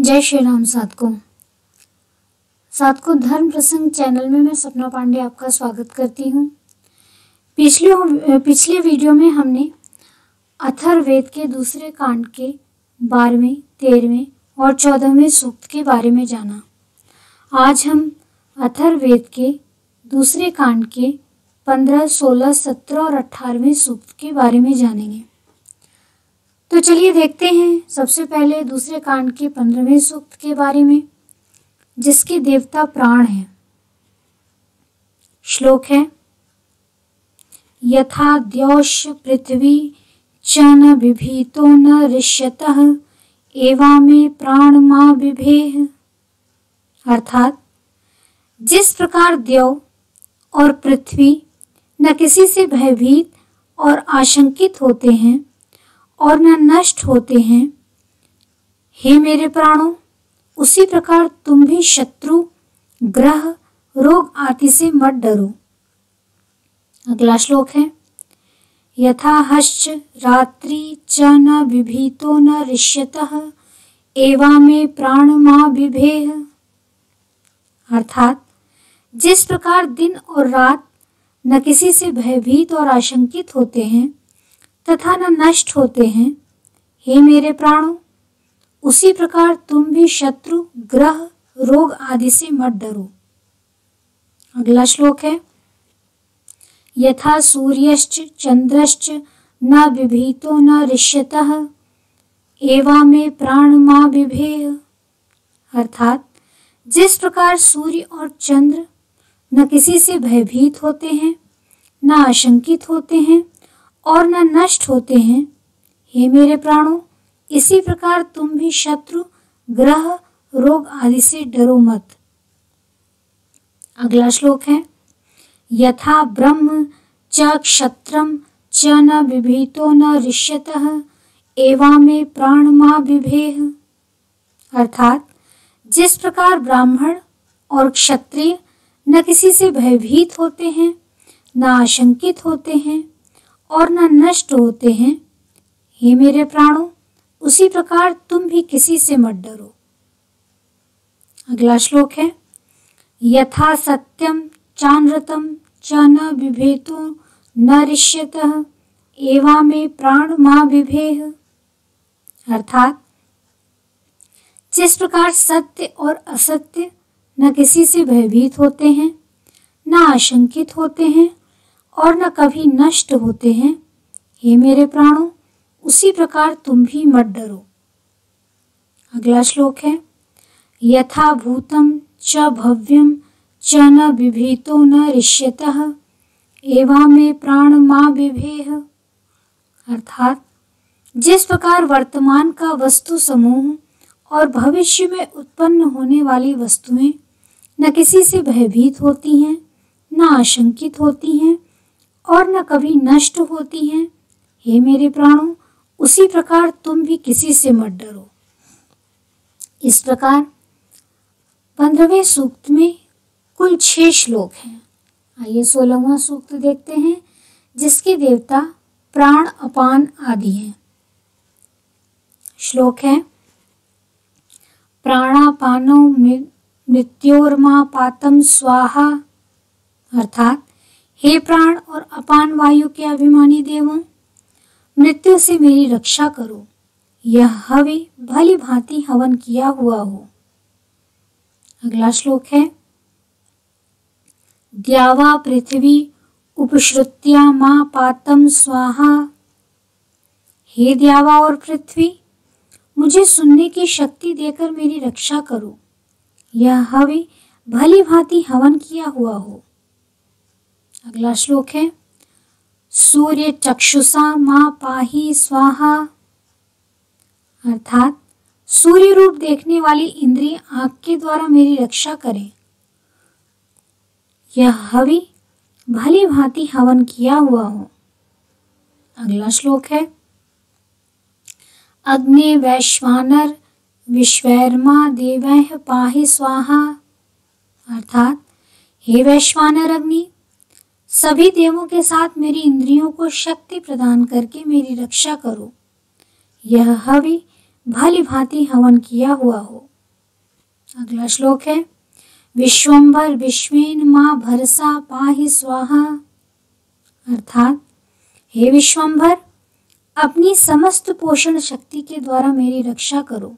जय श्री राम साधकों। धर्म प्रसंग चैनल में मैं सपना पांडे आपका स्वागत करती हूँ। पिछले वीडियो में हमने अथर्ववेद के दूसरे कांड के 12वें, 13वें और 14वें सूक्त के बारे में जाना। आज हम अथर्ववेद के दूसरे कांड के 15, 16, 17 और 18वें सूक्त के बारे में जानेंगे। तो चलिए देखते हैं सबसे पहले दूसरे कांड के 15वें सूक्त के बारे में, जिसके देवता प्राण हैं। श्लोक है, यथा द्यौश पृथ्वी च न बिभीतो न ऋष्यतः एवामे प्राण मा बिभेह। अर्थात जिस प्रकार द्यौ और पृथ्वी न किसी से भयभीत और आशंकित होते हैं और न नष्ट होते हैं, हे मेरे प्राणों, उसी प्रकार तुम भी शत्रु, ग्रह, रोग आदि से मत डरो। अगला श्लोक है, यथा हश्च रात्रि च न बिभीतो न ऋष्यतः एवामे प्राण मा बिभेह। अर्थात जिस प्रकार दिन और रात न किसी से भयभीत और आशंकित होते हैं तथा न नष्ट होते हैं, हे मेरे प्राणों, उसी प्रकार तुम भी शत्रु, ग्रह, रोग आदि से मत डरो। अगला श्लोक है, यथा सूर्यश्च चंद्रश्च न बिभीतो न ऋष्यतः एवामे प्राण मा बिभेह। अर्थात जिस प्रकार सूर्य और चंद्र न किसी से भयभीत होते हैं, न आशंकित होते हैं और न नष्ट होते हैं, हे मेरे प्राणों, इसी प्रकार तुम भी शत्रु, ग्रह, रोग आदि से डरो मत। अगला श्लोक है, यथा ब्रह्म च क्षत्रम च न बिभीतो न ऋष्यतः एवामे प्राण मा बिभेह। अर्थात जिस प्रकार ब्राह्मण और क्षत्रिय न किसी से भयभीत होते हैं, न आशंकित होते हैं और न नष्ट होते हैं, हे मेरे प्राणों, उसी प्रकार तुम भी किसी से मत डरो। अगला श्लोक है, यथा सत्यम चानृतम च न बिभेतो न ऋष्यतः एवामे प्राण मा बिभेह। अर्थात जिस प्रकार सत्य और असत्य न किसी से भयभीत होते हैं, न आशंकित होते हैं और न कभी नष्ट होते हैं, हे मेरे प्राणों, उसी प्रकार तुम भी मत डरो। अगला श्लोक है, यथा भूतम च भव्यम च न बिभीतो न ऋष्यतः एवामे प्राण मा बिभेह। अर्थात जिस प्रकार वर्तमान का वस्तु समूह और भविष्य में उत्पन्न होने वाली वस्तुएं न किसी से भयभीत होती हैं, न आशंकित होती हैं और न कभी नष्ट होती हैं, हे मेरे प्राणों, उसी प्रकार तुम भी किसी से मत डरो। इस प्रकार 15वें सूक्त में कुल 6 श्लोक हैं। आइए 16वां सूक्त देखते हैं, जिसके देवता प्राण, अपान आदि हैं। श्लोक है, प्राणापानो मृत्योर्मा पातम स्वाहा। अर्थात हे प्राण और अपान वायु के अभिमानी देवों, मृत्यु से मेरी रक्षा करो। यह हवि भली भांति हवन किया हुआ हो। अगला श्लोक है, द्यावा पृथ्वी उपश्रुत्या मा पातम स्वाहा। हे द्यावा और पृथ्वी, मुझे सुनने की शक्ति देकर मेरी रक्षा करो। यह हवि भली भांति हवन किया हुआ हो। अगला श्लोक है, सूर्य चक्षुषा मा पाहि स्वाहा। अर्थात सूर्य रूप देखने वाली इंद्रिय आंख के द्वारा मेरी रक्षा करें। यह हवि भली भांति हवन किया हुआ हो। अगला श्लोक है, अग्ने वैश्वानर विश्वैर्मा देवैः पाहि स्वाहा। अर्थात हे वैश्वानर अग्नि, सभी देवों के साथ मेरी इंद्रियों को शक्ति प्रदान करके मेरी रक्षा करो। यह हवि भली भांति हवन किया हुआ हो। अगला श्लोक है विश्वंभर विश्वेन मां भरसा पाहि स्वाहा। अर्थात हे विश्वंभर, अपनी समस्त पोषण शक्ति के द्वारा मेरी रक्षा करो,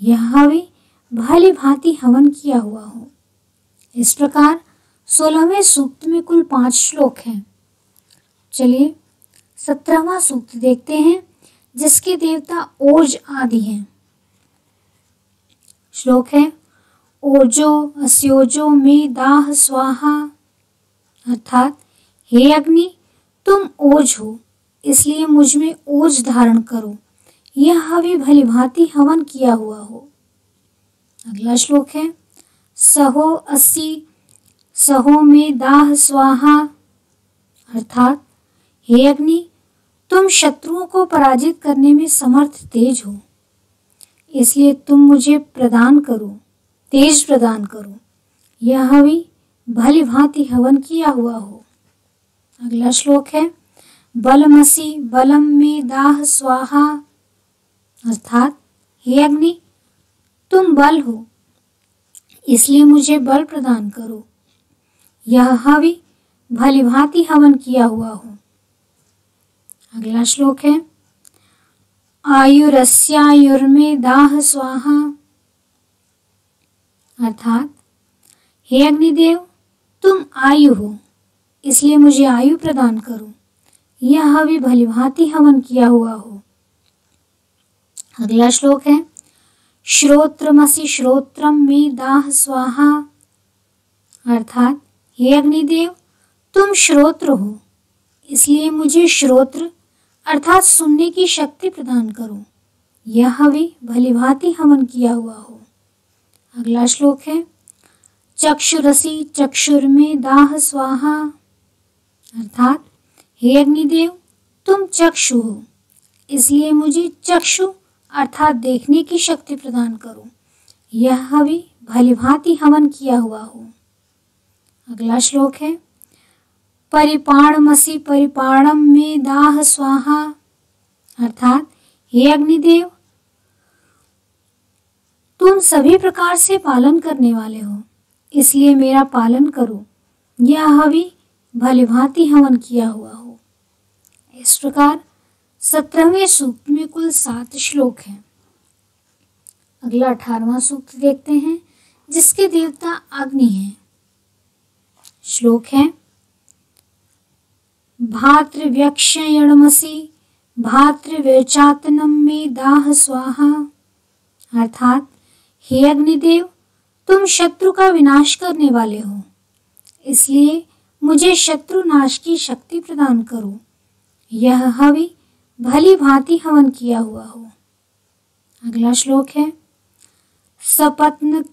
यह भी भली भांति हवन किया हुआ हो। इस प्रकार 16वें सूक्त में कुल 5 श्लोक हैं। चलिए 17वां सूक्त देखते हैं, जिसके देवता ओज आदि हैं। श्लोक है ओजो अस्योजो में दाह स्वाहा। अर्थात हे अग्नि, तुम ओज हो, इसलिए मुझ में ओज धारण करो, यह भी भली भांति हवन किया हुआ हो। अगला श्लोक है सहो अस्सी सहो में दाह स्वाहा। अर्थात हे अग्नि, तुम शत्रुओं को पराजित करने में समर्थ तेज हो, इसलिए तुम मुझे तेज प्रदान करो, यह भी भली भांति हवन किया हुआ हो। अगला श्लोक है बलमसि बलम में दाह स्वाहा। अर्थात हे अग्नि, तुम बल हो, इसलिए मुझे बल प्रदान करो, यह भी भली भांति हवन किया हुआ हो। अगला श्लोक है आयुरस्यायुर्मे दाह स्वाहा। अर्थात हे अग्निदेव, तुम आयु हो, इसलिए मुझे आयु प्रदान करो, यह भी भली भांति हवन किया हुआ हो। अगला श्लोक है श्रोत्रमसि श्रोत्रम में दाह स्वाहा। अर्थात हे अग्निदेव, तुम श्रोत्र हो, इसलिए मुझे श्रोत्र अर्थात सुनने की शक्ति प्रदान करो, यह भी भली भांति हवन किया हुआ हो। अगला श्लोक है चक्षुरसि चक्षुर में दाह स्वाहा। अर्थात हे अग्निदेव, तुम चक्षु हो, इसलिए मुझे चक्षु अर्थात देखने की शक्ति प्रदान करो, यह भी भली भांति हवन किया हुआ हो। अगला श्लोक है परिपाणमसि परिपाणम में दाह स्वाहा। अर्थात हे अग्निदेव, तुम सभी प्रकार से पालन करने वाले हो, इसलिए मेरा पालन करो, यह भी भली भांति हवन किया हुआ हो। इस प्रकार 17वें सूक्त में कुल 7 श्लोक हैं। अगला 18वां सूक्त देखते हैं, जिसके देवता अग्नि हैं। श्लोक है भातृव्यक्षयणमसि भातृव्यचातनम में दाह स्वाहा। अर्थात हे अग्निदेव, तुम शत्रु का विनाश करने वाले हो, इसलिए मुझे शत्रु नाश की शक्ति प्रदान करो, यह भी भली भांति हवन किया हुआ हो। अगला श्लोक है सपत्न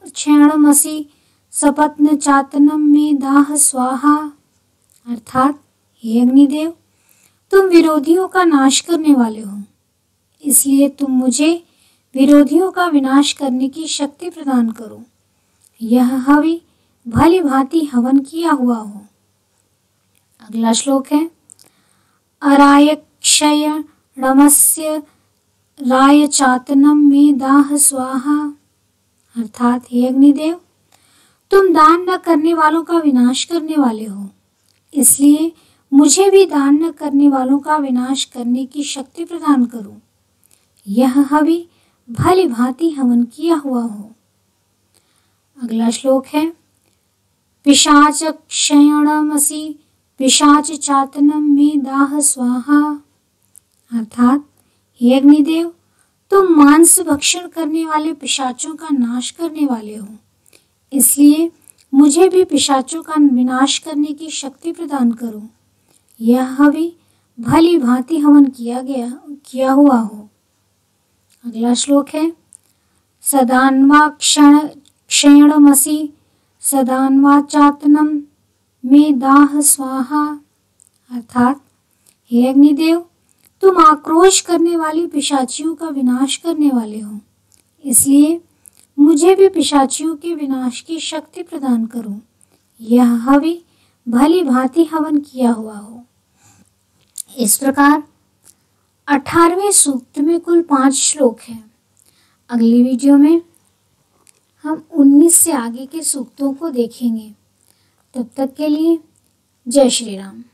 क्षयणमसि सपत्न चातनम में दाह स्वाहा। अर्थात हे अग्निदेव, तुम विरोधियों का नाश करने वाले हो, इसलिए तुम मुझे विरोधियों का विनाश करने की शक्ति प्रदान करो, यह भी भली भांति हवन किया हुआ हो। अगला श्लोक है अरायक्षयणमस्य रायचातनम में दाह स्वाहा। अर्थात हे अग्निदेव, तुम दान न करने वालों का विनाश करने वाले हो, इसलिए मुझे भी दान न करने वालों का विनाश करने की शक्ति प्रदान करो, यह भी भली भांति हवन किया हुआ हो। अगला श्लोक है पिशाच क्षयणमसि पिशाच चातनम में दाह स्वाहा। अर्थात हे अग्निदेव, तुम मांस भक्षण करने वाले पिशाचों का नाश करने वाले हो, इसलिए मुझे भी पिशाचों का विनाश करने की शक्ति प्रदान करो, यह भी भली भांति हवन किया हुआ हो। अगला श्लोक है सदान्वा क्षयणमसि सदान्वा चातनम में दाह स्वाहा। अर्थात हे अग्निदेव, तुम आक्रोश करने वाली पिशाचियों का विनाश करने वाले हो, इसलिए मुझे भी पिशाचियों के विनाश की शक्ति प्रदान करो, यह भी भली भांति हवन किया हुआ हो। इस प्रकार 18वें सूक्त में कुल 5 श्लोक हैं। अगली वीडियो में हम 19 से आगे के सूक्तों को देखेंगे। तब तक के लिए जय श्री राम।